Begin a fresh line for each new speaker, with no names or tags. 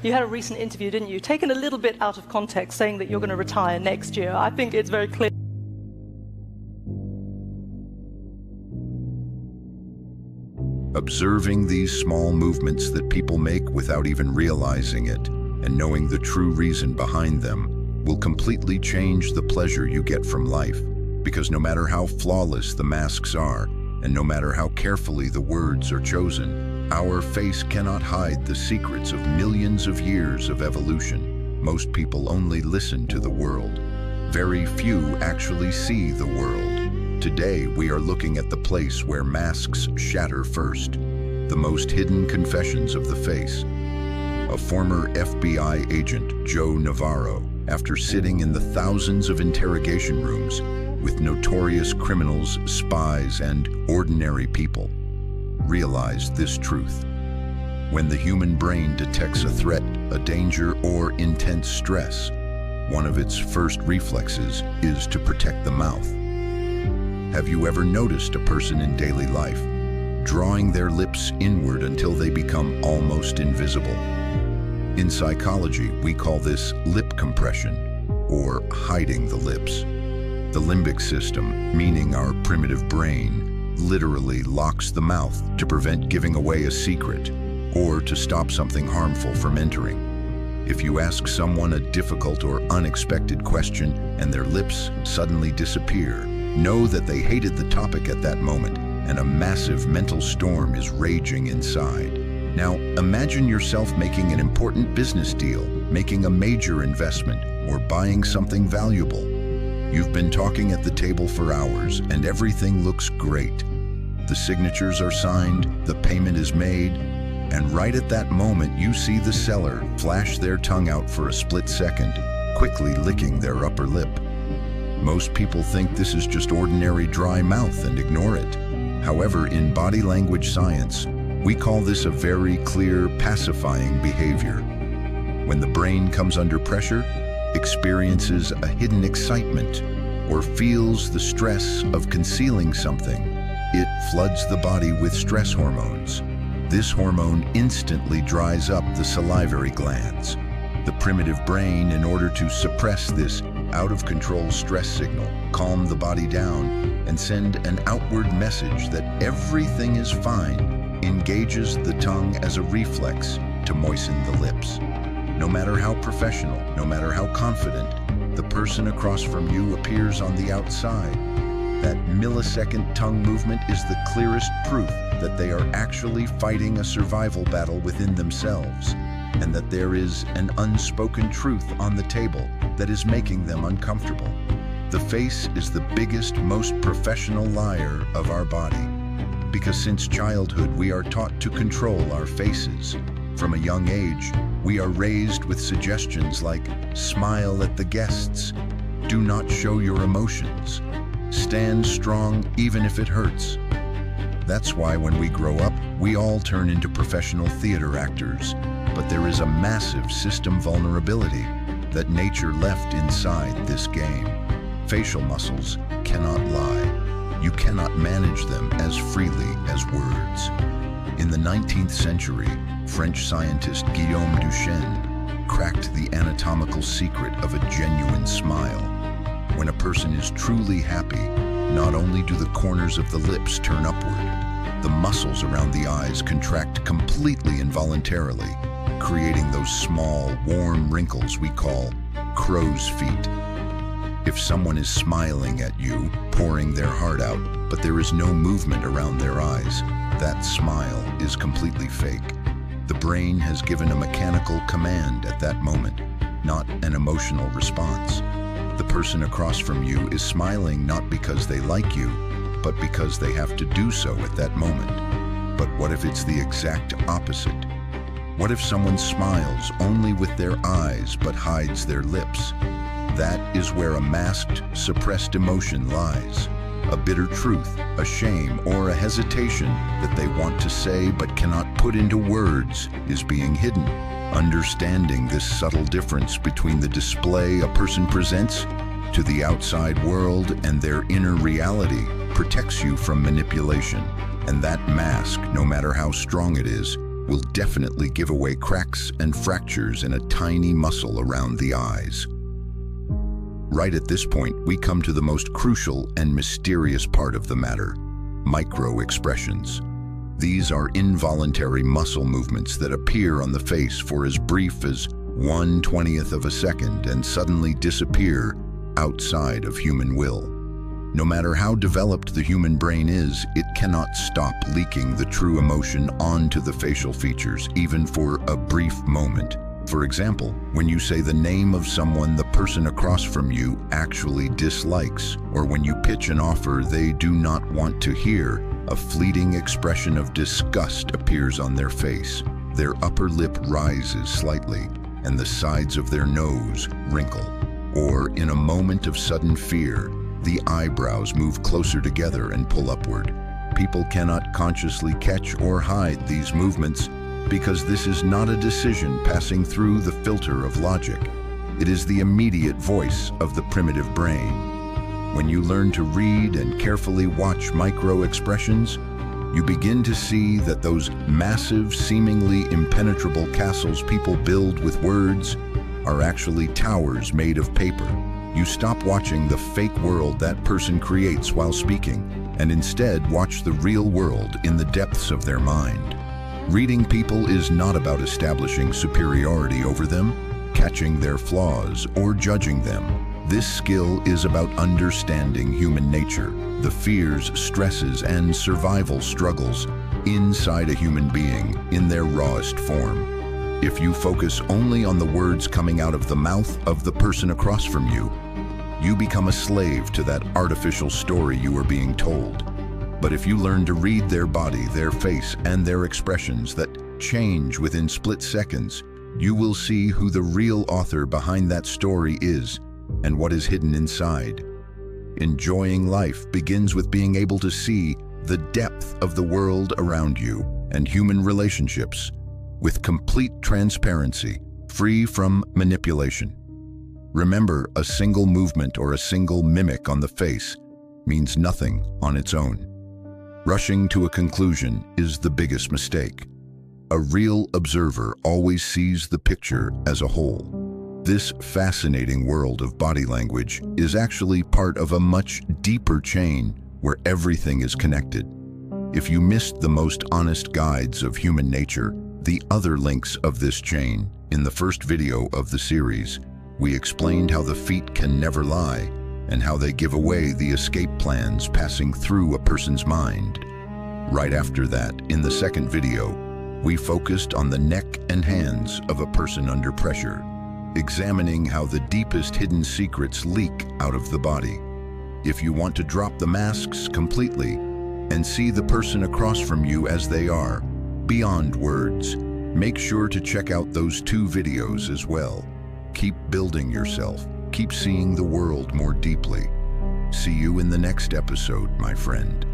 You had a recent interview, didn't you? Taken a little bit out of context, saying that you're going to retire next year. I think it's very clear.
Observing these small movements that people make without even realizing it, and knowing the true reason behind them, will completely change the pleasure you get from life. Because no matter how flawless the masks are, and no matter how carefully the words are chosen, our face cannot hide the secrets of millions of years of evolution. Most people only listen to the world. Very few actually see the world. Today, we are looking at the place where masks shatter first, the most hidden confessions of the face. A former FBI agent, Joe Navarro, after sitting in the thousands of interrogation rooms with notorious criminals, spies, and ordinary people, realized this truth. When the human brain detects a threat, a danger, or intense stress, one of its first reflexes is to protect the mouth. Have you ever noticed a person in daily life drawing their lips inward until they become almost invisible? In psychology, we call this lip compression, or hiding the lips. The limbic system, meaning our primitive brain, literally locks the mouth to prevent giving away a secret or to stop something harmful from entering. If you ask someone a difficult or unexpected question and their lips suddenly disappear, know that they hated the topic at that moment, and a massive mental storm is raging inside. Now, imagine yourself making an important business deal, making a major investment, or buying something valuable. You've been talking at the table for hours, and everything looks great. The signatures are signed, the payment is made, and right at that moment you see the seller flash their tongue out for a split second, quickly licking their upper lip. Most people think this is just ordinary dry mouth and ignore it. However, in body language science, we call this a very clear pacifying behavior. When the brain comes under pressure, experiences a hidden excitement, or feels the stress of concealing something, it floods the body with stress hormones. This hormone instantly dries up the salivary glands. The primitive brain, in order to suppress this out-of-control stress signal, calm the body down, and send an outward message that everything is fine, engages the tongue as a reflex to moisten the lips. No matter how professional, no matter how confident, the person across from you appears on the outside. That millisecond tongue movement is the clearest proof that they are actually fighting a survival battle within themselves, and that there is an unspoken truth on the table that is making them uncomfortable. The face is the biggest, most professional liar of our body, because since childhood we are taught to control our faces. From a young age, we are raised with suggestions like, smile at the guests, do not show your emotions, stand strong even if it hurts. That's why when we grow up, we all turn into professional theater actors. But there is a massive system vulnerability that nature left inside this game. Facial muscles cannot lie. You cannot manage them as freely as words. In the 19th century, French scientist Guillaume Duchenne cracked the anatomical secret of a genuine smile. When a person is truly happy, not only do the corners of the lips turn upward, the muscles around the eyes contract completely involuntarily, creating those small, warm wrinkles we call crow's feet. If someone is smiling at you, pouring their heart out, but there is no movement around their eyes, that smile is completely fake. The brain has given a mechanical command at that moment, not an emotional response. The person across from you is smiling not because they like you, but because they have to do so at that moment. But what if it's the exact opposite? What if someone smiles only with their eyes but hides their lips? That is where a masked, suppressed emotion lies. A bitter truth, a shame, or a hesitation that they want to say but cannot put into words is being hidden. Understanding this subtle difference between the display a person presents to the outside world and their inner reality protects you from manipulation. And that mask, no matter how strong it is, will definitely give away cracks and fractures in a tiny muscle around the eyes. Right at this point, we come to the most crucial and mysterious part of the matter: micro-expressions. These are involuntary muscle movements that appear on the face for as brief as 1/20th of a second and suddenly disappear outside of human will. No matter how developed the human brain is, it cannot stop leaking the true emotion onto the facial features, even for a brief moment. For example, when you say the name of someone the person across from you actually dislikes, or when you pitch an offer they do not want to hear, a fleeting expression of disgust appears on their face. Their upper lip rises slightly, and the sides of their nose wrinkle. Or, in a moment of sudden fear, the eyebrows move closer together and pull upward. People cannot consciously catch or hide these movements because this is not a decision passing through the filter of logic. It is the immediate voice of the primitive brain. When you learn to read and carefully watch micro-expressions, you begin to see that those massive, seemingly impenetrable castles people build with words are actually towers made of paper. You stop watching the fake world that person creates while speaking, and instead watch the real world in the depths of their mind. Reading people is not about establishing superiority over them, catching their flaws, or judging them. This skill is about understanding human nature, the fears, stresses, and survival struggles inside a human being in their rawest form. If you focus only on the words coming out of the mouth of the person across from you, you become a slave to that artificial story you are being told. But if you learn to read their body, their face, and their expressions that change within split seconds, you will see who the real author behind that story is and what is hidden inside. Enjoying life begins with being able to see the depth of the world around you and human relationships with complete transparency, free from manipulation. Remember, a single movement or a single mimic on the face means nothing on its own. Rushing to a conclusion is the biggest mistake. A real observer always sees the picture as a whole. This fascinating world of body language is actually part of a much deeper chain where everything is connected. If you missed the most honest guides of human nature, the other links of this chain, in the first video of the series, we explained how the feet can never lie and how they give away the escape plans passing through a person's mind. Right after that, in the second video, we focused on the neck and hands of a person under pressure, examining how the deepest hidden secrets leak out of the body. If you want to drop the masks completely and see the person across from you as they are, beyond words, make sure to check out those 2 videos as well. Keep building yourself. Keep seeing the world more deeply. See you in the next episode, my friend.